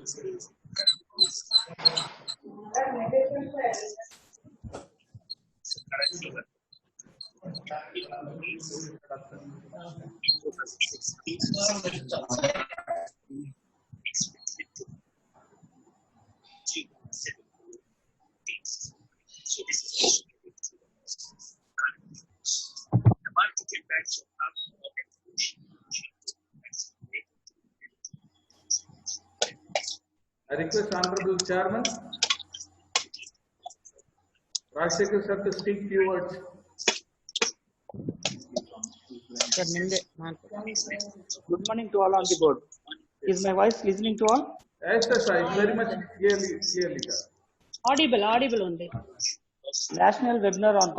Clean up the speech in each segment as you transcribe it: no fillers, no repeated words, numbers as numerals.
I request Honorable Chairman Rajshekhar sir to speak few words. Good morning to all on the board. Is my voice listening to all? Yes, sir. It's very much clearly, sir. Audible only. National webinar on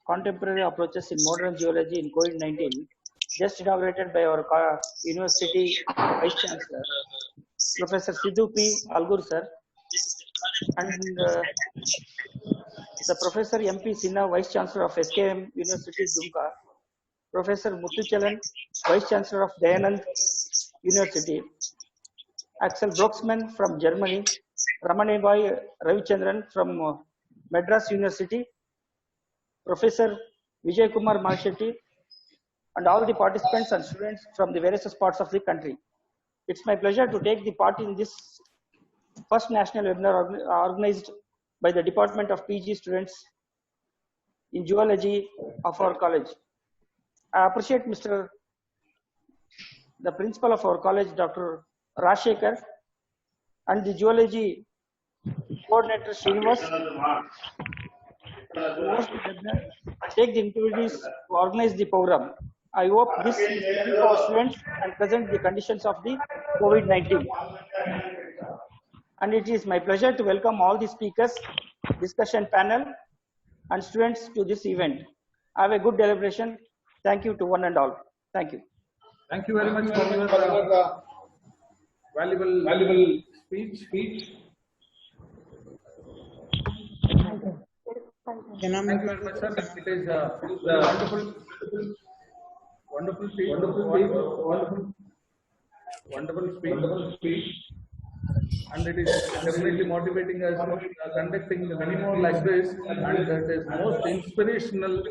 contemporary approaches in modern geology in COVID-19, just inaugurated by our University Vice Chancellor, Professor Sidhu P. Algur sir, and the Professor M.P. Sinha, Vice Chancellor of SKM University Dumka, Professor Muthuchalan, Vice Chancellor of Dayanand University, Axel Broxman from Germany, Ramanebhai Ravichandran from Madras University, Professor Vijay Kumar Malshetty, and all the participants and students from the various parts of the country. It's my pleasure to take the part in this first national webinar organized by the Department of PG students in geology of our college. I appreciate the principal of our college, Dr. Rajshekhar, and the geology coordinator, Srinivas, take the initiatives to organize the program. I hope this is helpful for our students and present the conditions of the COVID-19. And it is my pleasure to welcome all the speakers, discussion panel, and students to this event. Have a good deliberation. Thank you to one and all. Thank you. Thank you very much for your valuable speech. Thank you very much, sir. It is a wonderful speech. And it is definitely motivating us conducting many more like this, and it is most inspirational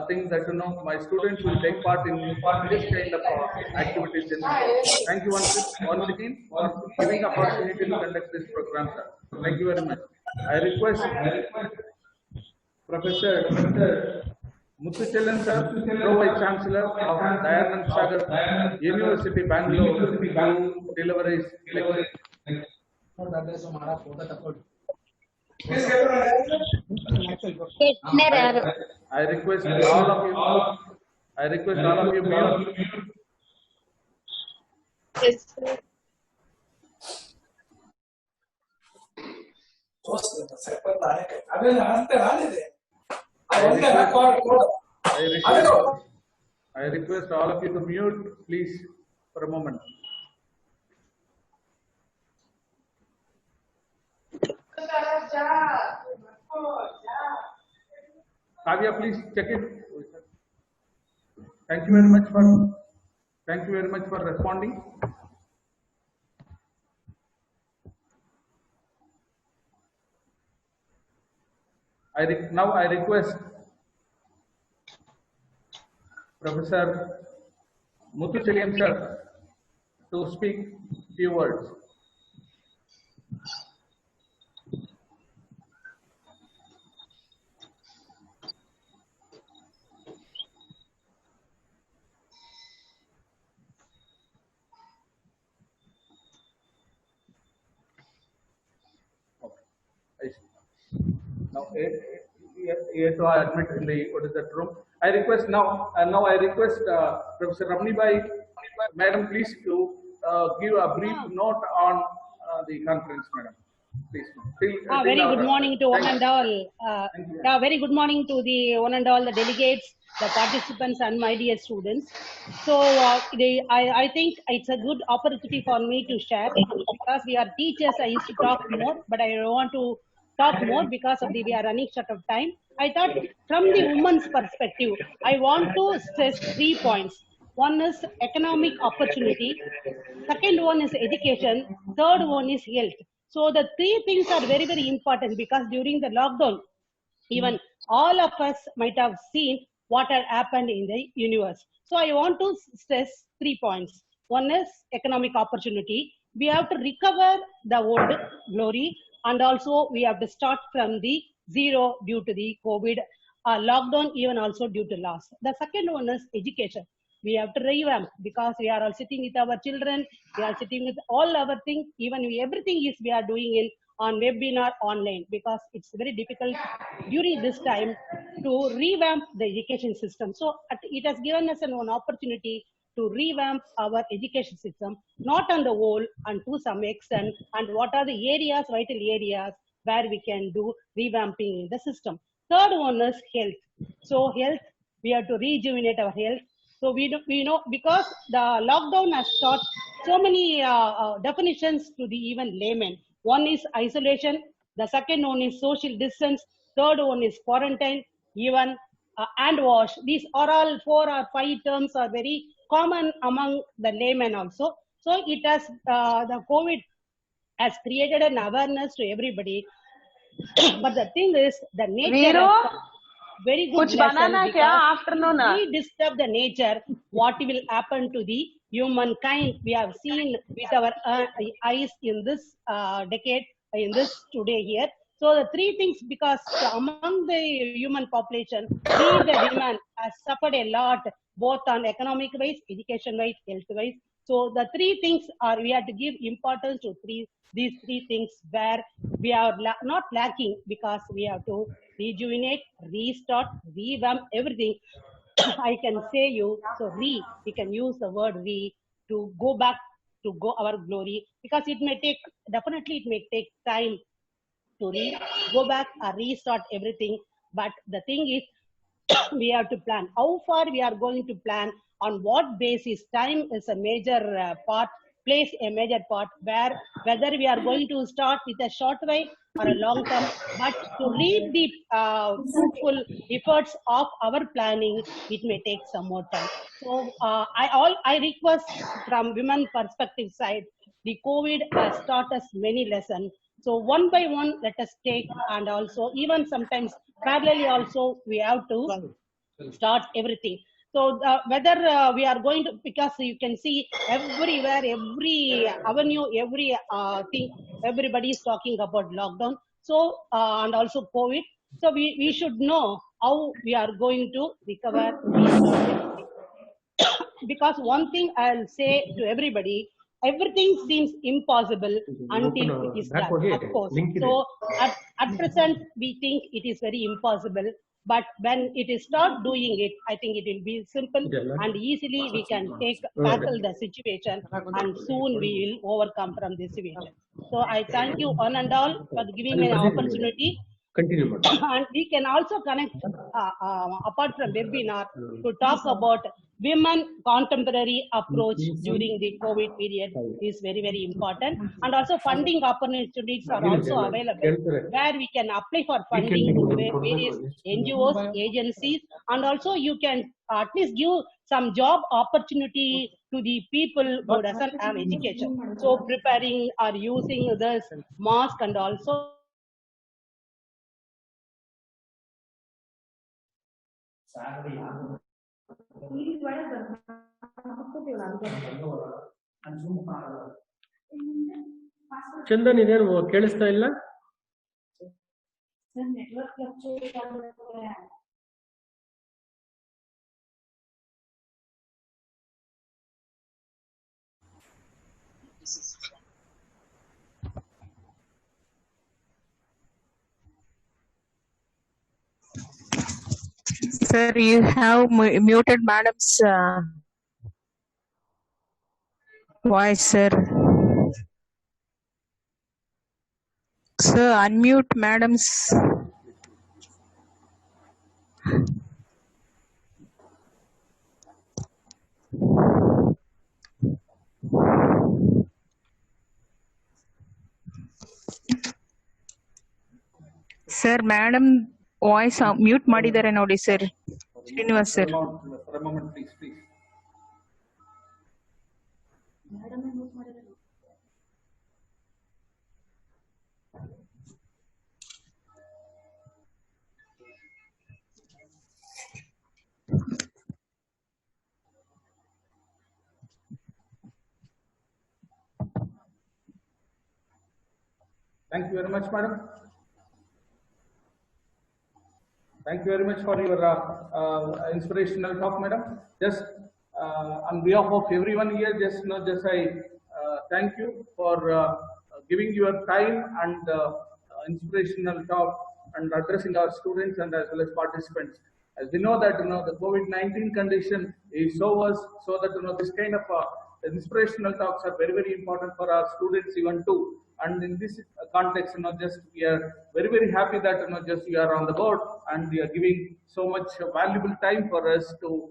thing that my students will take part in this kind of activities. Thank you once again for giving opportunity to conduct this program, sir. Thank you very much. I request Professor Muthuchalan sir, Pro-Vice Chancellor of Dayanand Sagar University, Bangalore, to deliver his lecture. I request all of you mute. I request all of you to mute, please, for a moment. Kavya, please check it. Thank you very much for responding. Now I request Professor Muthuchalan sir to speak few words. Now, so I admit in the what is that room. I request now I request Professor Ramnibhai, Madam, please to give a brief note on the conference, Madam. Please. Very good morning to one and all. Very good morning to the one and all the delegates, the participants, and my dear students. So I think it's a good opportunity for me to share, because we are teachers. I used to talk more, but I don't want to talk more because of we are running short of time. I thought from the woman's perspective, I want to stress 3 points. One is economic opportunity. Second one is education. Third one is health. So the three things are very, very important because during the lockdown, even all of us might have seen what had happened in the universe. So I want to stress 3 points. One is economic opportunity. We have to recover the old glory, and also we have to start from the zero due to the COVID lockdown, even also due to loss. The second one is education. We have to revamp because we are all sitting with our children, we are sitting with all our things, even everything is we are doing in on webinar online because it's very difficult during this time to revamp the education system. So it has given us an opportunity to revamp our education system, not on the whole and to some extent, and what are the areas, vital areas where we can do revamping in the system. Third one is health. So health, we have to rejuvenate our health. So we know because the lockdown has taught so many definitions to the even layman. One is isolation. The second one is social distance. Third one is quarantine, even hand wash. These are all 4 or 5 terms are very common among the laymen also. So it has the COVID has created an awareness to everybody. But the thing is, the nature Veeru, has taught very good kuch lesson banana kya because afternoon? we disturb the nature, what will happen to the humankind? We have seen with our eyes in this decade, in this today here. So the three things, because among the human population, we the women has suffered a lot, both on economic wise, education wise, health wise. So the three things are we have to give importance to these three things where we are not lacking because we have to rejuvenate, restart, revamp everything. I can say you, so we can use the word we to go back to go our glory because it may take, definitely it may take time to go back or restart everything. But the thing is, we have to plan how far we are going to plan, on what basis. Time is a major part, plays a major part, where whether we are going to start with a short way or a long term, but to reap the fruitful efforts of our planning, it may take some more time. So I request from women perspective side, the COVID has taught us many lessons. So one by one, let us take, and also even sometimes parallelly also we have to start everything. So whether we are going to, because you can see everywhere, every avenue, every thing, everybody is talking about lockdown. So and also COVID. So we should know how we are going to recover, restart everything. Because one thing I'll say to everybody, everything seems impossible until it is done, of course. So at present, we think it is very impossible. But when it is start doing it, I think it will be simple and easily we can tackle the situation, and soon we will overcome from this situation. So I thank you one and all for giving me an opportunity. Continue. And we can also connect apart from webinar to talk about women contemporary approach during the COVID period is very, very important. And also funding opportunities are also available where we can apply for funding to various NGOs, agencies, and also you can at least give some job opportunity to the people who doesn't have education. So preparing or using this mask and also Chandan ಇದೇನು ಕೇಳಿಸ್ತಾ ಇಲ್ಲ? Sir, you have muted madam's voice, sir. Sir, unmute madam's. Sir, madam voice mute ಮಾಡಿದ್ದಾರೆ ನೋಡಿ sir. Srinivas sir. For a moment, please. Thank you very much, madam. Thank you very much for your inspirational talk, madam. Just on behalf of everyone here, just I thank you for giving your time and inspirational talk and addressing our students and as well as participants. As we know that the COVID-19 condition is so worse, so that this kind of inspirational talks are very important for our students even too. And in this context, just we are very happy that just you are on the board and you are giving so much valuable time for us to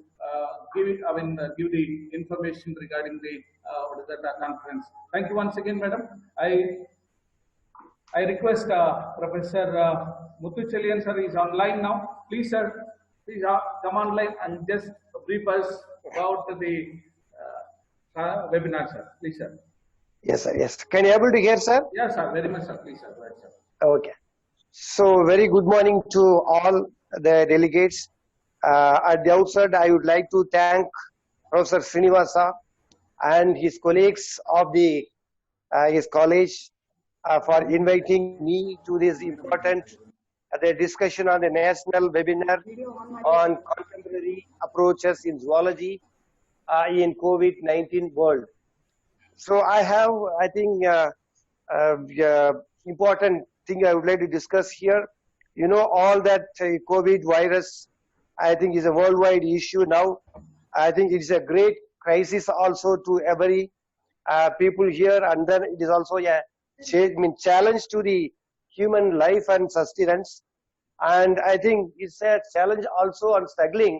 give the information regarding the what is that conference. Thank you once again, madam. I request Professor Muthuchelian sir is online now. Please, sir, please come online and just brief us about the webinar, sir. Please, sir. Yes, sir. Yes. Can you able to hear, sir? Yes, sir. Very much, sir. Please, sir. Go ahead, sir. Okay. So, very good morning to all the delegates. At the outset, I would like to thank Professor Srinivasa and his colleagues of the his college for inviting me to this important the discussion on the national webinar on contemporary approaches in zoology in COVID-19 world. So I have, I think, important thing I would like to discuss here. All that COVID virus, I think, is a worldwide issue now. I think it is a great crisis also to every people here, and then it is also a challenge to the human life and sustenance. And I think it's a challenge also on struggling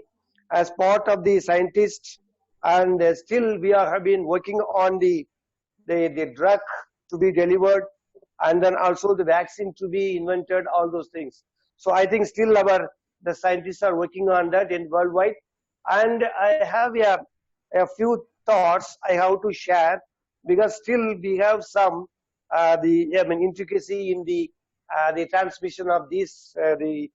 as part of the scientists, and still we have been working on the drug to be delivered, and then also the vaccine to be invented, all those things. So I think still the scientists are working on that in worldwide. And I have a few thoughts I have to share, because still we have some intricacy in the transmission of this the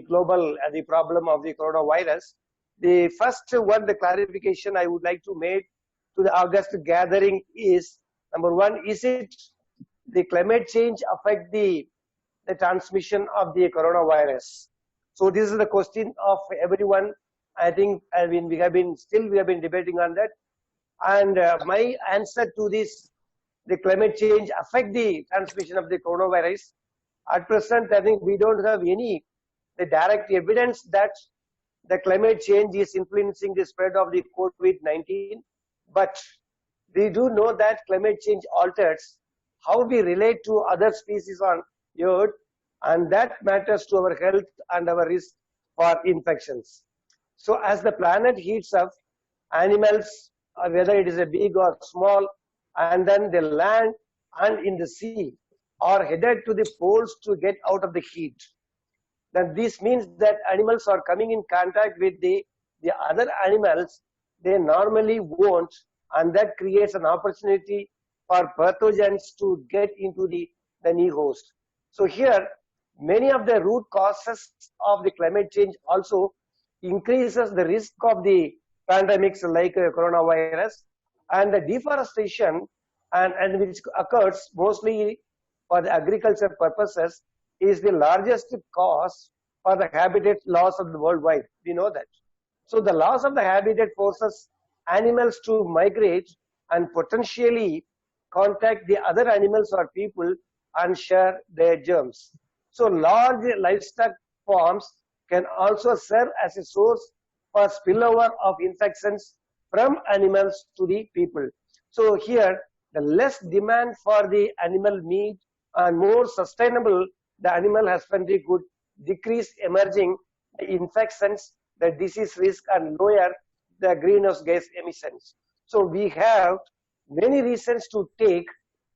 global the problem of the coronavirus. The first one, the clarification I would like to make to the August gathering is, number one, is it the climate change affect the transmission of the coronavirus? So this is the question of everyone. I think we have been debating on that, and my answer to this, the climate change affect the transmission of the coronavirus. At present, I think we don't have any the direct evidence that the climate change is influencing the spread of the COVID-19, but we do know that climate change alters how we relate to other species on Earth, and that matters to our health and our risk for infections. So as the planet heats up, animals, whether it is a big or small, and then the land and in the sea, are headed to the poles to get out of the heat. Then this means that animals are coming in contact with the other animals they normally won't, and that creates an opportunity for pathogens to get into the new host. So here, many of the root causes of the climate change also increases the risk of the pandemics like coronavirus, and the deforestation and which occurs mostly for the agriculture purposes is the largest cause for the habitat loss of the worldwide. We know that. So the loss of the habitat forces animals to migrate and potentially contact the other animals or people and share their germs. So large livestock farms can also serve as a source for spillover of infections from animals to the people. So here, the less demand for the animal meat and more sustainable the animal husbandry could decrease emerging infections, the disease risk, and lower the greenhouse gas emissions. So we have many reasons to take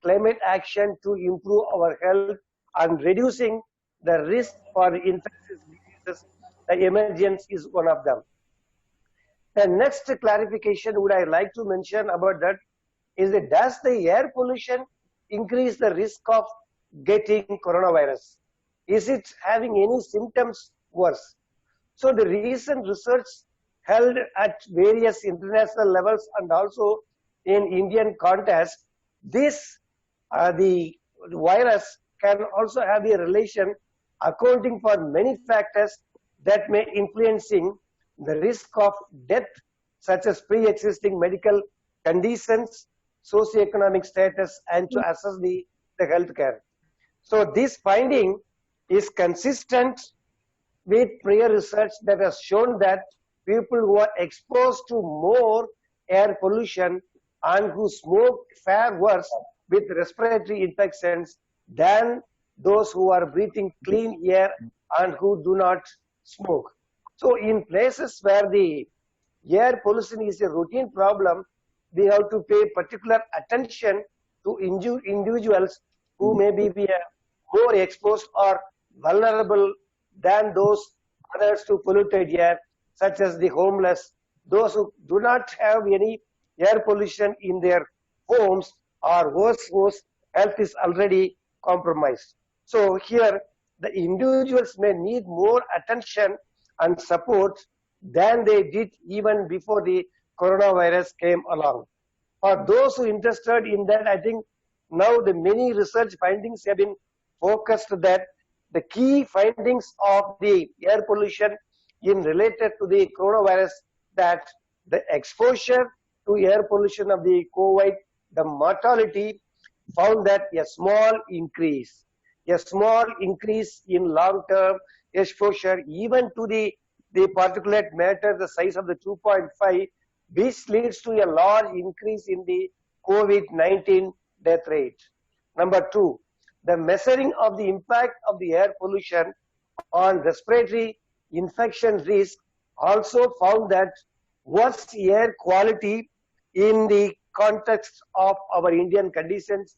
climate action to improve our health and reducing the risk for infectious diseases. The emergence is one of them. The next clarification would I like to mention about that is that does the air pollution increase the risk of getting coronavirus? Is it having any symptoms worse? So the recent research held at various international levels and also in Indian context, this the virus can also have a relation accounting for many factors that may influencing the risk of death, such as pre-existing medical conditions, socioeconomic status, and to assess the health care. So this finding is consistent with prior research that has shown that people who are exposed to more air pollution and who smoke fare worse with respiratory infections than those who are breathing clean air and who do not smoke. So in places where the air pollution is a routine problem, we have to pay particular attention to individuals who may be more exposed or vulnerable than those others to polluted air, such as the homeless, those who do not have any air pollution in their homes, or worse, whose health is already compromised. So here, the individuals may need more attention and support than they did even before the coronavirus came along. For those who are interested in that, I think now the many research findings have been focused that the key findings of the air pollution in related to the coronavirus, that the exposure to air pollution of the COVID, the mortality found that a small increase in long-term exposure even to the particulate matter, the size of the 2.5, which leads to a large increase in the COVID-19 death rate. Number two, the measuring of the impact of the air pollution on respiratory infection risk also found that worse air quality in the context of our Indian conditions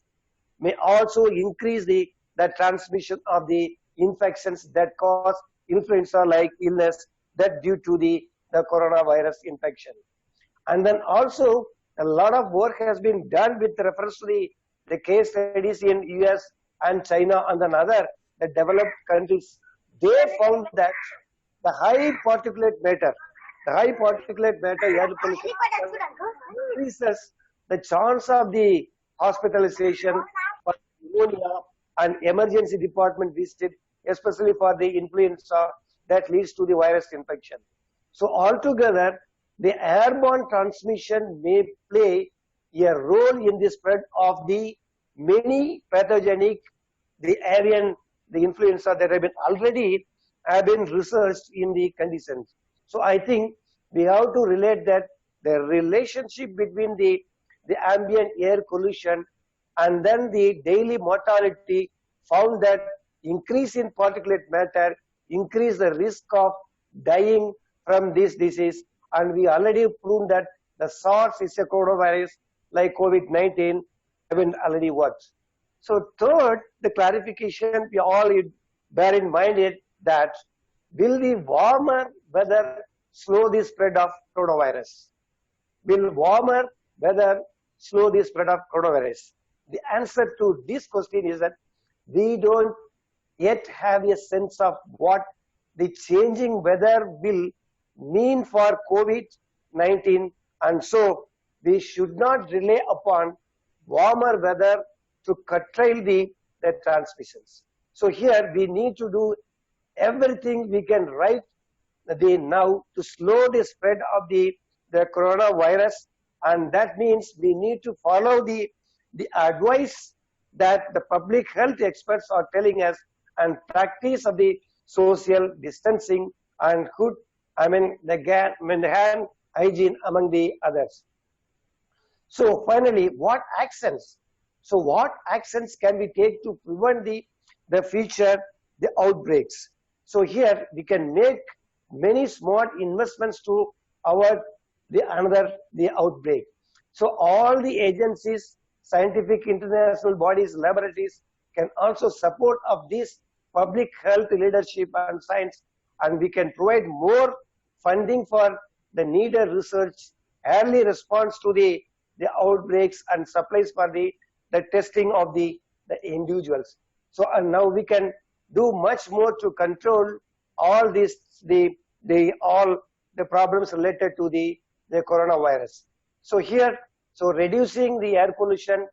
may also increase the transmission of the infections that cause influenza-like illness that due to the coronavirus infection. And then also a lot of work has been done with reference to the case studies in US and China and then other the developed countries. They found that the high particulate matter air pollution increases the chance of the hospitalization for pneumonia and emergency department visit, especially for the influenza that leads to the virus infection. So altogether, the airborne transmission may play a role in the spread of the many pathogenic, the influenza that have been researched in the conditions. So I think we have to relate that the relationship between the ambient air pollution and then the daily mortality found that increase in particulate matter increase the risk of dying from this disease, and we already proved that the SARS is a coronavirus like COVID-19 haven't already worked. So third, the clarification we all bear in mind is that will the warmer weather slow the spread of coronavirus? Will warmer weather slow the spread of coronavirus? The answer to this question is that we don't yet have a sense of what the changing weather will mean for COVID-19, and so we should not rely upon warmer weather to curtail the transmissions. So here we need to do everything we can right now to slow the spread of the coronavirus, and that means we need to follow the advice that the public health experts are telling us and practice of the social distancing and the hand hygiene among the others. So finally, what actions can we take to prevent the future outbreaks? So here we can make many smart investments to avoid the outbreak. So all the agencies, scientific international bodies, laboratories can also support of this public health leadership and science, and we can provide more funding for the needed research, early response to the outbreaks, and supplies for the testing of the individuals. So and now we can do much more to control all this all the problems related to the coronavirus. So here, reducing the air pollution,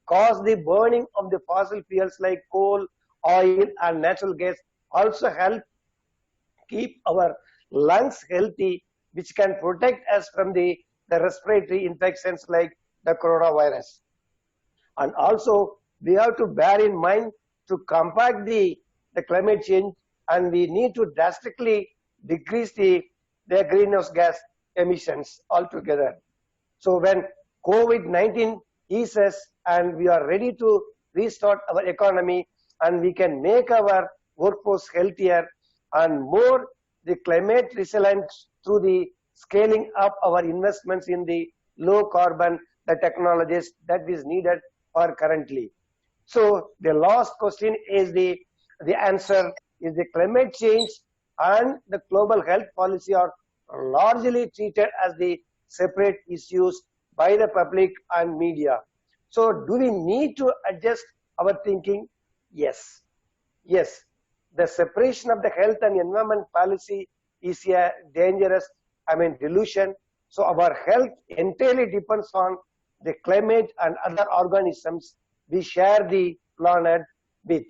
cause the burning of the fossil fuels like coal, oil and natural gas also help keep our lungs healthy, which can protect us from the respiratory infections like the coronavirus. And also, we have to bear in mind to combat the climate change, and we need to drastically decrease the greenhouse gas emissions altogether. So when COVID-19 eases and we are ready to restart our economy and we can make our workforce healthier and more the climate resilient through the scaling up our investments in the low carbon the technologies that is needed for currently. So the last question is the answer is the climate change and the global health policy are largely treated as the separate issues by the public and media. So do we need to adjust our thinking? Yes. Yes. The separation of the health and environment policy is a dangerous, delusion. So our health entirely depends on the climate and other organisms we share the planet with.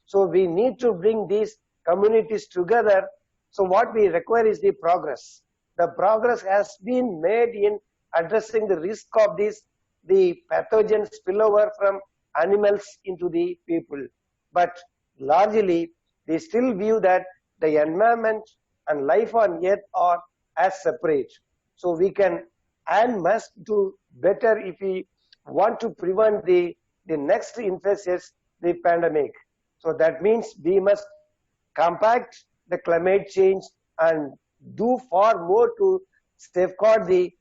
So we need to bring these communities together. So what we require is the progress. The progress has been made in addressing the risk of the pathogen spillover from animals into the people. But largely, they still view that the environment and life on earth are as separate. So we can and must do better if we want to prevent the next infectious, the pandemic. So that means we must combat the climate change and do far more to safeguard the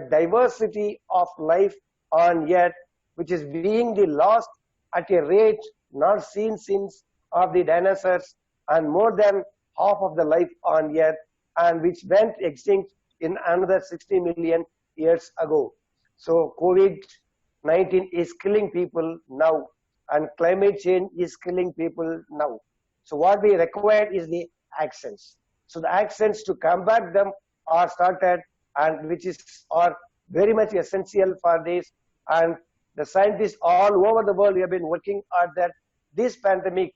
diversity of life on earth, which is being the lost at a rate not seen since of the dinosaurs and more than half of the life on earth and which went extinct in another 60 million years ago. So COVID-19 is killing people now and climate change is killing people now. So what we require is the actions. So the actions to combat them are started and which are very much essential for this, and the scientists all over the world have been working at that. This pandemic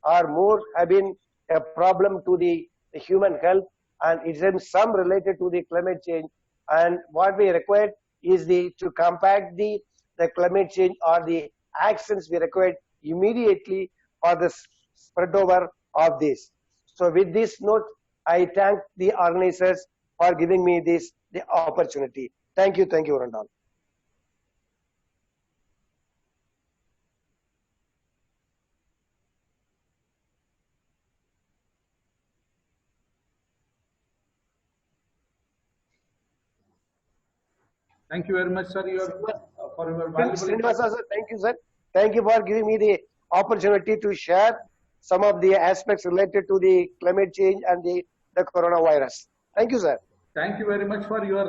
have been a problem to the human health and it's in some related to the climate change, and what we require is to combat the climate change or the actions we require immediately for the spread over of this. So with this note, I thank the organizers for giving me the opportunity. Thank you, Randall. Thank you very much, sir, for your valuable. Srinivasa, sir, thank you, sir. Thank you for giving me the opportunity to share some of the aspects related to the climate change and the coronavirus. Thank you, sir. Thank you very much for your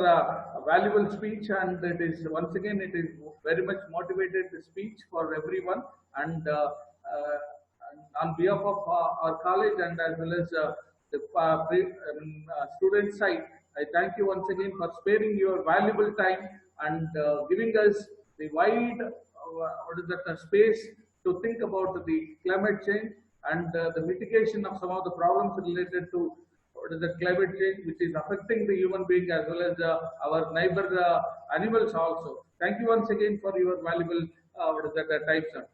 valuable speech, and it is once again it is very much motivated speech for everyone, and on behalf of our college and as well as the student side, I thank you once again for sparing your valuable time and giving us the wide space to think about the climate change and the mitigation of some of the problems related to climate change, which is affecting the human being as well as our neighbor animals also. Thank you once again for your valuable time, sir.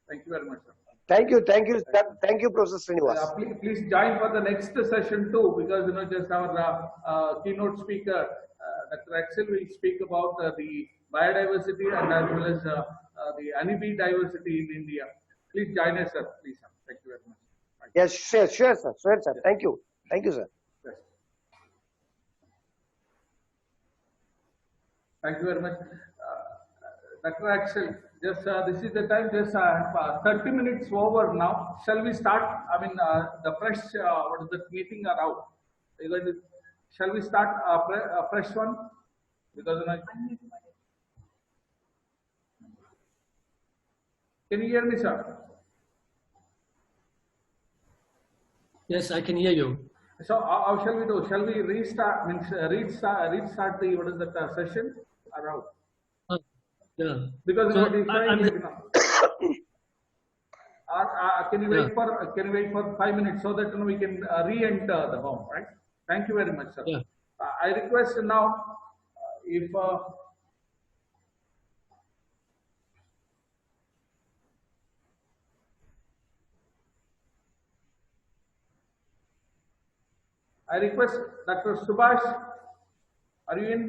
Thank you very much, sir. Thank you, Professor Srinivas. Please join for the next session too, because just our keynote speaker, Dr. Axel, will speak about the biodiversity and as well as the honeybee diversity in India. Please join us, sir. Please, sir. Thank you very much. Yes, sure, sir. Yes. Thank you, sir. Yes. Thank you very much, Dr. Axel. Just this is the time. Just 30 minutes over now. Shall we start? The fresh meeting are out. Shall we start a fresh one? Because can you hear me, sir? Yes, I can hear you. So how shall we do? Shall we restart? Restart the session around? Yeah. Because So, can you Yeah. wait for 5 minutes so that we can re-enter the home, right? Thank you very much, sir. Yeah. I request now if I request Dr. Subhash. Are you in?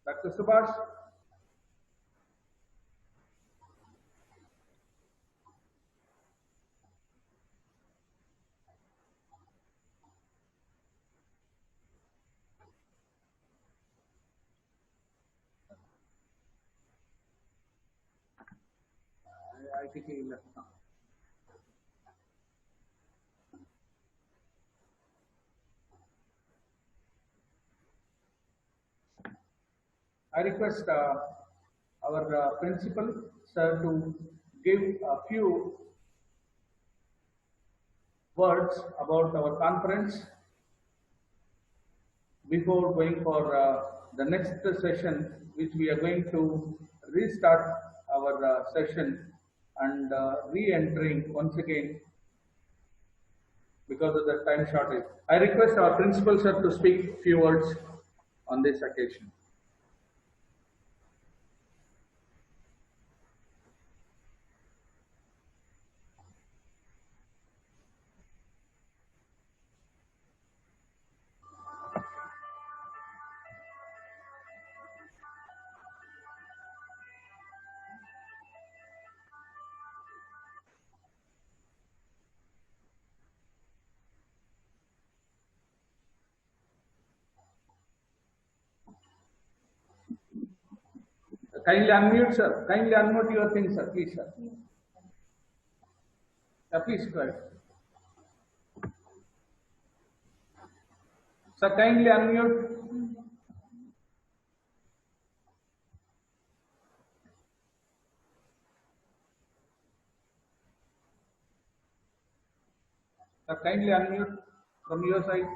Dr. Subhash? I think he left now. I request our principal, sir, to give a few words about our conference before going for the next session, which we are going to restart our session and re-entering once again because of the time shortage. I request our principal, sir, to speak a few words on this occasion. Kindly unmute, sir. Kindly unmute your thing, sir. Please, sir. Please go ahead. Sir, kindly unmute. Sir, kindly unmute from your side.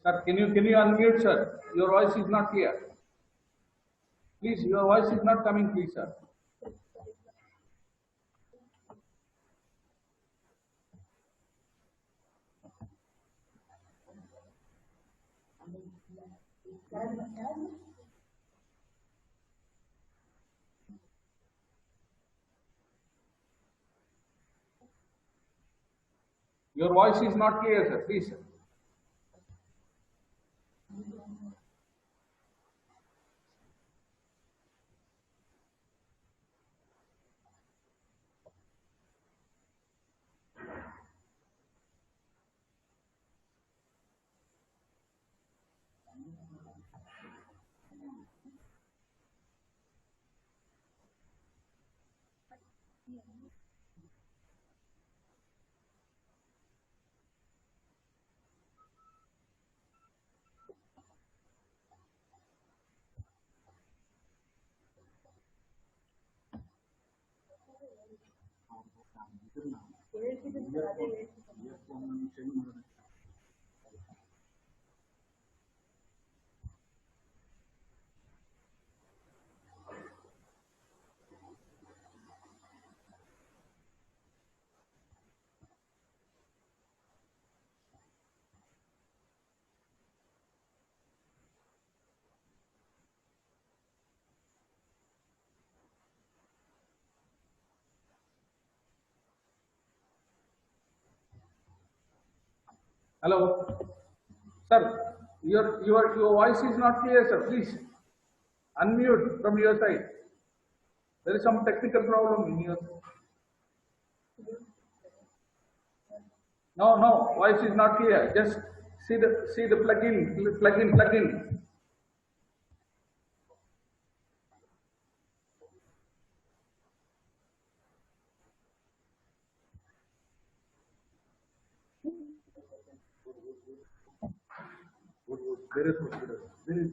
Sir, can you unmute, sir? Your voice is not clear. Please, your voice is not coming, please, sir. Your voice is not clear, sir. Please, sir. Hello, sir. Your voice is not clear, sir. Please unmute from your side. There is some technical problem in your. No, voice is not clear. Just see the plug in.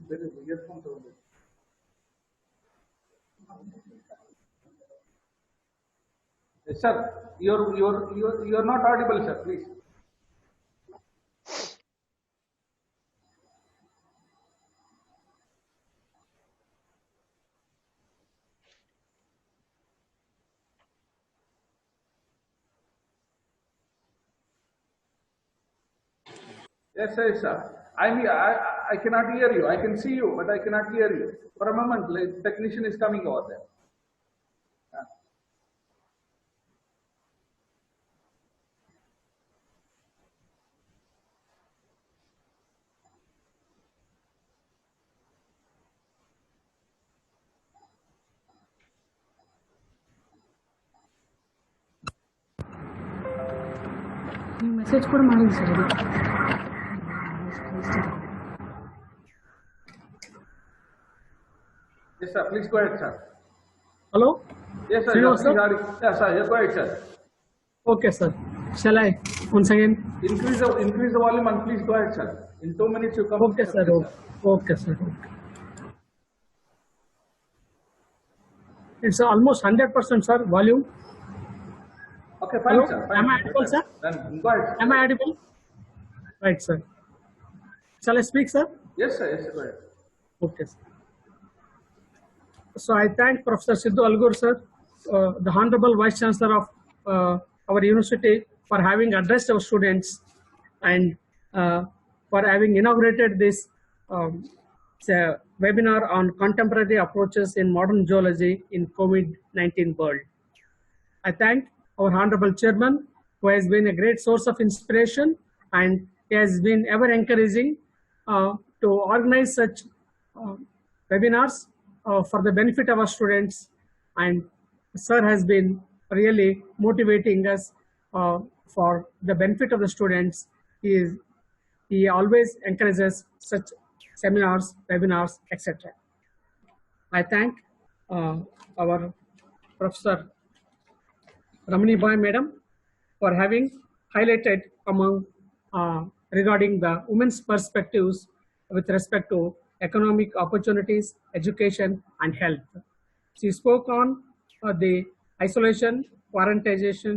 There is earphones over there. Yes, sir. You're not audible, sir. Please. Yes, sir. I cannot hear you. I can see you, but I cannot hear you. For a moment, like, technician is coming over there. Message ಕೂಡ ಮಾಡಿ sir ಅದು Yes, sir. Please go ahead, sir. Hello? Yes, sir. Hello, sir. Yes, sir. Yes, go ahead, sir. Okay, sir. Shall I? Once again? Increase the volume and please go ahead, sir. In 2 minutes you come. Okay, sir. Okay, sir. Okay. It's almost 100%, sir, volume. Okay, fine, Hello? sir. Fine. Am I audible, sir? Then go ahead. Sir. Am I audible? Right, sir. Shall I speak, sir? Yes, sir. Yes, sir. Go ahead. Okay, sir. So I thank Professor Sidhu Algur, sir, the Honorable Vice Chancellor of our university, for having addressed our students and for having inaugurated this webinar on contemporary approaches in modern geology in COVID-19 world. I thank our Honorable Chairman, who has been a great source of inspiration, and he has been ever encouraging to organize such webinars for the benefit of our students, and sir has been really motivating us for the benefit of the students. He always encourages such seminars, webinars, etc. I thank our Professor Ramani Bhai Madam for having highlighted among regarding the women's perspectives with respect to economic opportunities, education, and health. She spoke on the isolation, quarantization,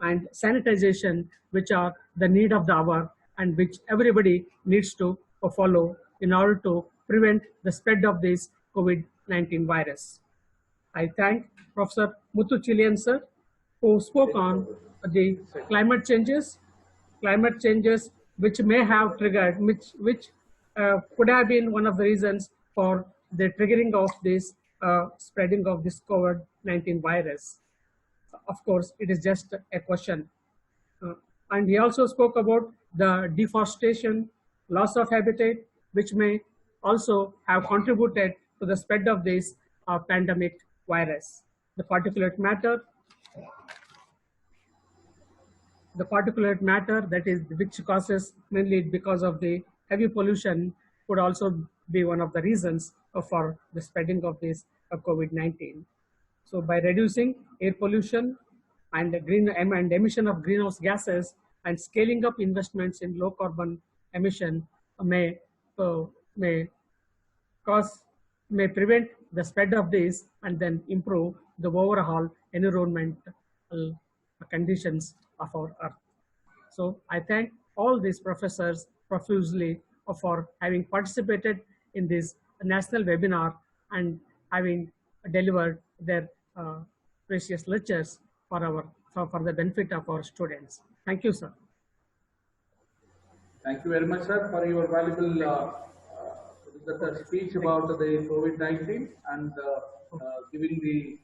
and sanitization, which are the need of the hour and which everybody needs to follow in order to prevent the spread of this COVID-19 virus. I thank Professor Muthu Chilian, sir, who spoke on the climate changes which may have triggered, which could have been one of the reasons for the triggering of this spreading of this COVID-19 virus. Of course, it is just a question. And he also spoke about the deforestation, loss of habitat, which may also have contributed to the spread of this pandemic virus. The particulate matter that is which causes mainly because of the heavy pollution could also be one of the reasons for the spreading of this COVID-19. So by reducing air pollution and and emission of greenhouse gases and scaling up investments in low carbon emission may uh, may cause may prevent the spread of this and then improve the overall environmental conditions of our earth. So I thank all these professors profusely for having participated in this national webinar and having delivered their precious lectures for the benefit of our students. Thank you, sir. Thank you very much, sir, for your valuable speech about the COVID-19 and giving the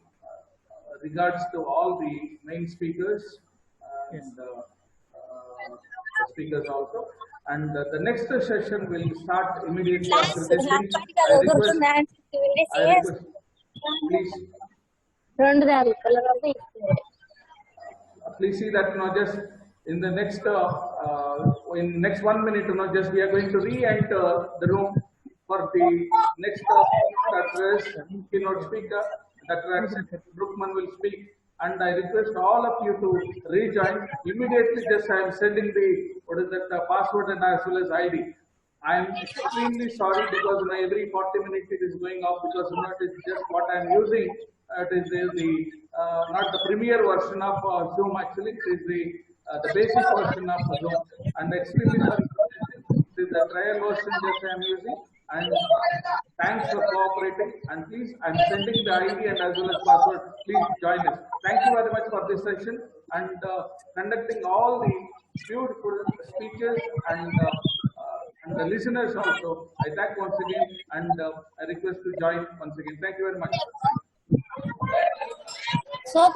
regards to all the main speakers and Yes. the speakers also. And the next session will start immediately after this. I request, please. Please see that just in the next in next 1 minute, just we are going to re-enter the room for the next address. Keynote speaker, Dr. Brookman will speak, and I request all of you to rejoin immediately. Just I am sending the password and as well as ID. I am extremely sorry because every 40 minutes it is going off because it is just what I am using. It is the not the premier version of Zoom. Actually, it is the basic version of Zoom, and extremely sorry. It is the trial version that I am using. And thanks for cooperating. And please, I am sending the ID and as well as password. Please join us. Thank you very much for this session and conducting all the beautiful speeches and the listeners also. I thank once again and I request to join once again. Thank you very much. So,